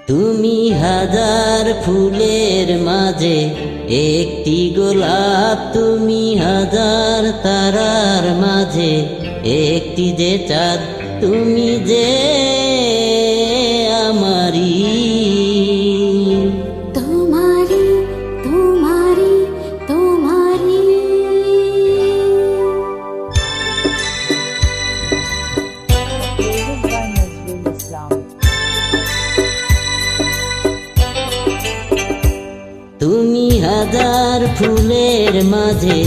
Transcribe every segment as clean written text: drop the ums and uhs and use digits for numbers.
তুমি হাজার ফুলের মাঝে একটি গোলাপ, তুমি হাজার তারার মাঝে একটি যে চাঁদ, তুমি যে আমারি। তোমারি তোমারি তোমারি। তুমি হাজার ফুলের মাঝে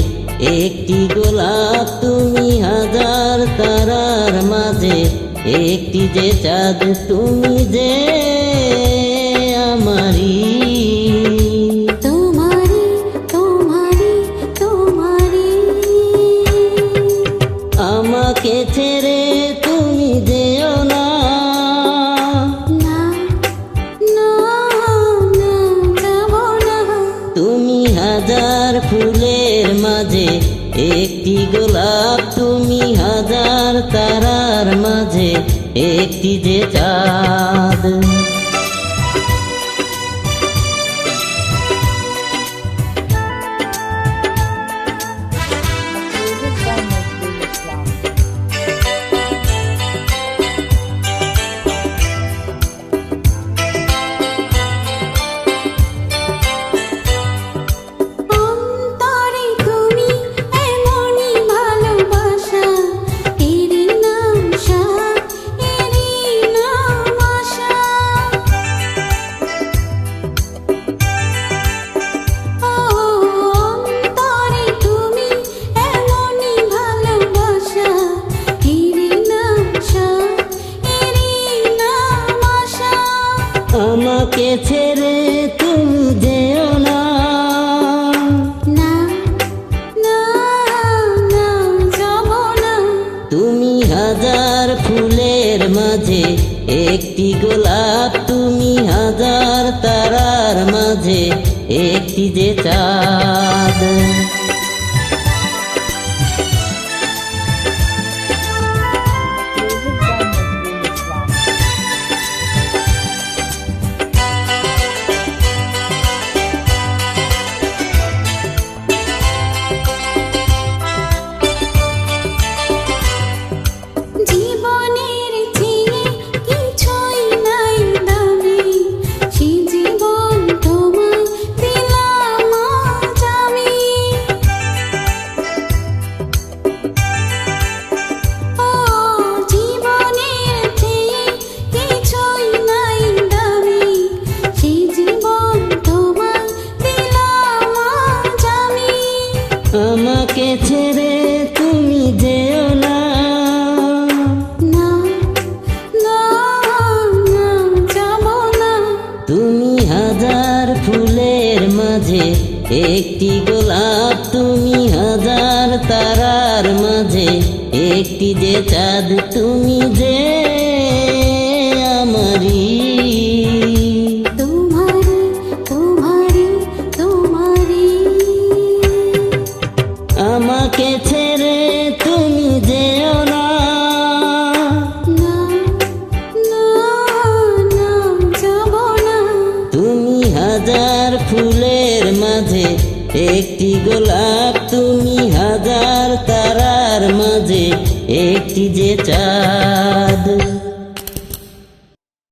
একটি গোলাপ, তুমি হাজার তারার মাঝে একটি যে চাঁদ, তুমি যে আমারি। তোমারি তোমারি তোমারি। আমাকে ছেড়ে তুমি যেও না, না না না যাব না। তুমি হাজার ফুলের মাঝে একটি গোলাপ, তুমি হাজার তারার মাঝে একটি যে চাঁদ। অন্তরে তুমি এমনই ভালোবাসা, এরই নাম সাথ, এরই নাম আশা। ও অন্তরে তুমি এমনই ভালোবাসা, এরই নাম সাথ, এরই নাম আশা। আমাকে ছেড়ে তুমি যেও না, না না না যাব না। তুমি হাজার ফুলের মাঝে একটি গোলাপ, তুমি হাজার তারার মাঝে একটি যে চাঁদ। জীবনের চেয়ে কিছুই নাই দামি, সে জীবন তোমায় দিলাম আজ আমি। ও জীবনের চেয়ে কিছুই নাই দামি, সে জীবন তোমায় দিলাম আজ আমি। আমাকে ছেড়ে তুমি যেও না, না না না যাব না। তুমি হাজার ফুলের মাঝে একটি গোলাপ, তুমি হাজার তারার মাঝে একটি যে চাঁদ, তুমি যে আমারি। তোমারি তোমারি তোমারি। আমাকে ছেড়ে তুমি যেও না, না না না যাব না। তুমি হাজার ফুলের মাঝে একটি গোলাপ, তুমি হাজার তারার মাঝে একটি যে চাঁদ।